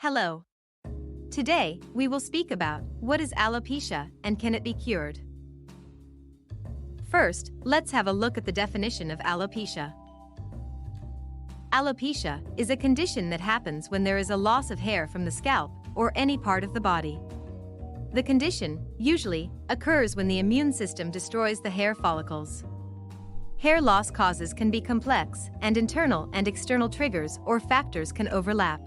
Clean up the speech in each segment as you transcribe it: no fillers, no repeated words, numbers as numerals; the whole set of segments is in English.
Hello. Today, we will speak about what is alopecia and can it be cured. First, let's have a look at the definition of alopecia. Alopecia is a condition that happens when there is a loss of hair from the scalp or any part of the body. The condition, usually, occurs when the immune system destroys the hair follicles. Hair loss causes can be complex, and internal and external triggers or factors can overlap.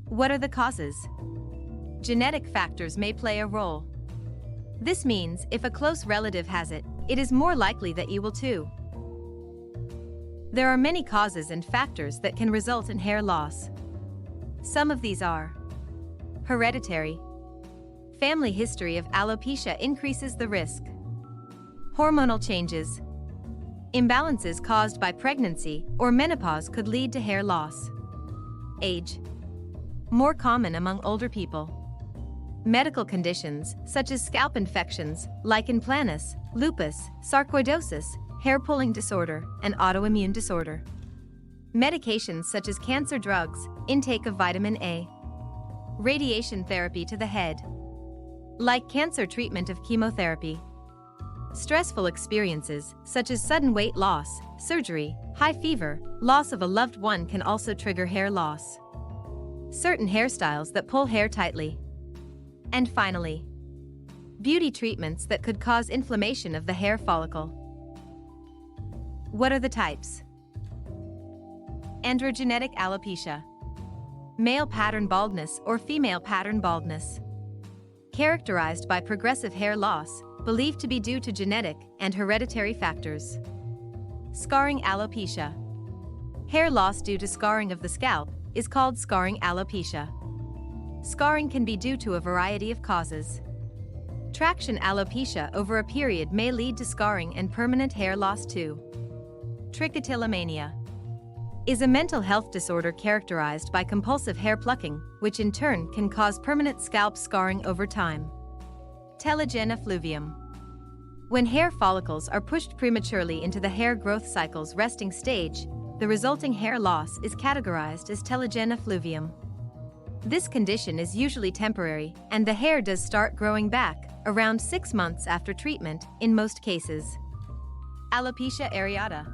What are the causes? Genetic factors may play a role. This means if a close relative has it, it is more likely that you will too. There are many causes and factors that can result in hair loss. Some of these are hereditary. Family history of alopecia increases the risk. Hormonal changes. Imbalances caused by pregnancy or menopause could lead to hair loss. Age. More common among older people. Medical conditions, such as scalp infections, lichen planus, lupus, sarcoidosis, hair pulling disorder, and autoimmune disorder. Medications such as cancer drugs, intake of vitamin A. Radiation therapy to the head. Like cancer treatment of chemotherapy. Stressful experiences, such as sudden weight loss, surgery, high fever, loss of a loved one can also trigger hair loss. Certain hairstyles that pull hair tightly. And finally, beauty treatments that could cause inflammation of the hair follicle. What are the types? Androgenetic alopecia. Male pattern baldness or female pattern baldness. Characterized by progressive hair loss, believed to be due to genetic and hereditary factors. Scarring alopecia. Hair loss due to scarring of the scalp is called scarring alopecia. Scarring can be due to a variety of causes. Traction alopecia over a period may lead to scarring and permanent hair loss too. Trichotillomania is a mental health disorder characterized by compulsive hair plucking, which in turn can cause permanent scalp scarring over time. Telogen effluvium. When hair follicles are pushed prematurely into the hair growth cycle's resting stage, the resulting hair loss is categorized as telogen effluvium. This condition is usually temporary, and the hair does start growing back around 6 months after treatment in most cases. Alopecia areata.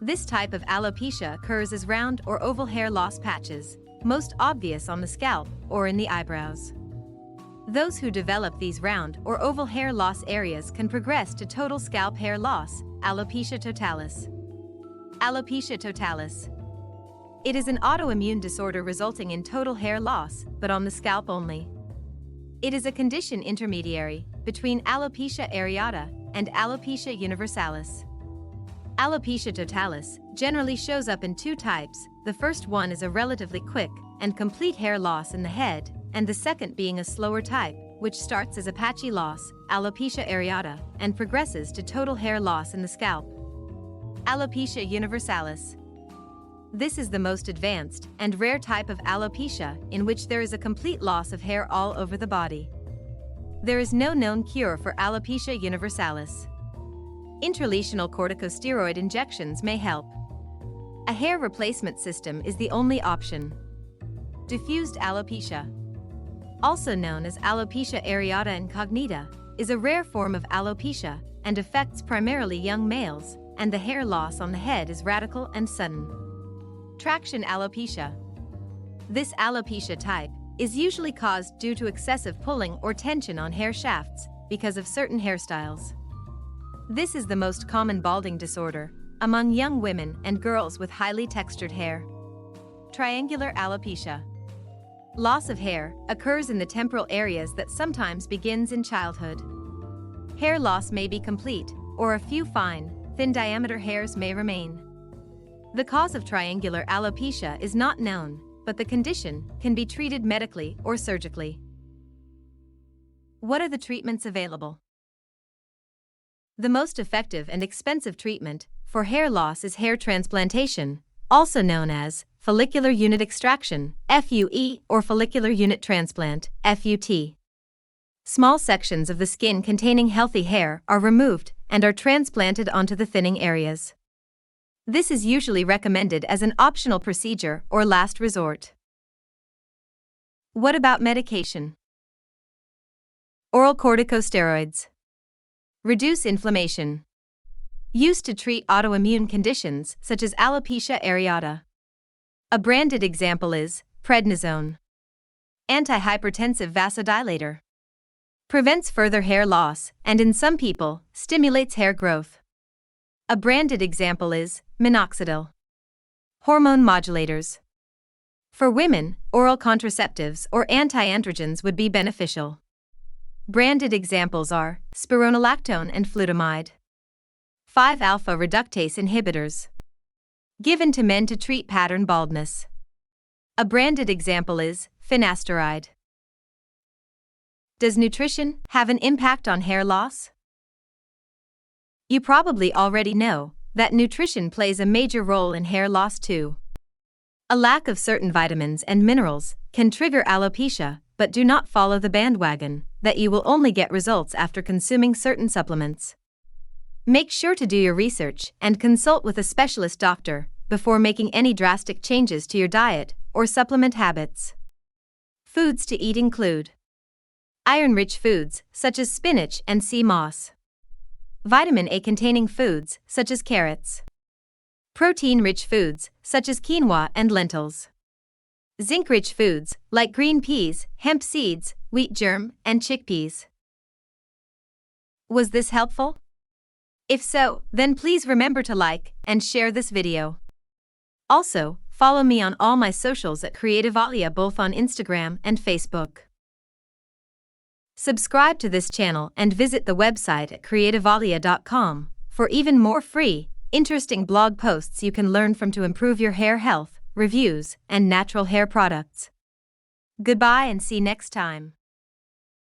This type of alopecia occurs as round or oval hair loss patches, most obvious on the scalp or in the eyebrows. Those who develop these round or oval hair loss areas can progress to total scalp hair loss, alopecia totalis. Alopecia totalis. It is an autoimmune disorder resulting in total hair loss, but on the scalp only. It is a condition intermediary between alopecia areata and alopecia universalis. Alopecia totalis generally shows up in two types. The first one is a relatively quick and complete hair loss in the head, and the second being a slower type, which starts as a patchy loss, alopecia areata, and progresses to total hair loss in the scalp. Alopecia universalis. This is the most advanced and rare type of alopecia in which there is a complete loss of hair all over the body. There is no known cure for alopecia universalis. Intralesional corticosteroid injections may help. A hair replacement system is the only option. Diffused alopecia, also known as alopecia areata incognita, is a rare form of alopecia and affects primarily young males, and the hair loss on the head is radical and sudden. Traction alopecia. This alopecia type is usually caused due to excessive pulling or tension on hair shafts because of certain hairstyles. This is the most common balding disorder among young women and girls with highly textured hair. Triangular alopecia. Loss of hair occurs in the temporal areas that sometimes begins in childhood. Hair loss may be complete, or a few fine, thin diameter hairs may remain. The cause of triangular alopecia is not known, but the condition can be treated medically or surgically. What are the treatments available? The most effective and expensive treatment for hair loss is hair transplantation, also known as follicular unit extraction, FUE, or follicular unit transplant, FUT. Small sections of the skin containing healthy hair are removed and are transplanted onto the thinning areas. This is usually recommended as an optional procedure or last resort. What about medication? Oral corticosteroids. Reduce inflammation. Used to treat autoimmune conditions such as alopecia areata. A branded example is prednisone. Antihypertensive vasodilator. Prevents further hair loss and in some people stimulates hair growth. A branded example is minoxidil. Hormone modulators. For women, oral contraceptives or anti-androgens would be beneficial. Branded examples are spironolactone and flutamide. 5-alpha reductase inhibitors. Given to men to treat pattern baldness. A branded example is finasteride. Does nutrition have an impact on hair loss? You probably already know that nutrition plays a major role in hair loss too. A lack of certain vitamins and minerals can trigger alopecia, but do not follow the bandwagon that you will only get results after consuming certain supplements. Make sure to do your research and consult with a specialist doctor before making any drastic changes to your diet or supplement habits. Foods to eat include iron-rich foods such as spinach and sea moss. Vitamin A containing foods such as carrots. Protein-rich foods such as quinoa and lentils. Zinc-rich foods like green peas, hemp seeds, wheat germ, and chickpeas. Was this helpful? If so, then please remember to like and share this video. Also, follow me on all my socials at Creative Alia both on Instagram and Facebook. Subscribe to this channel and visit the website at creativealia.com for even more free, interesting blog posts you can learn from to improve your hair health, reviews, and natural hair products. Goodbye and see next time.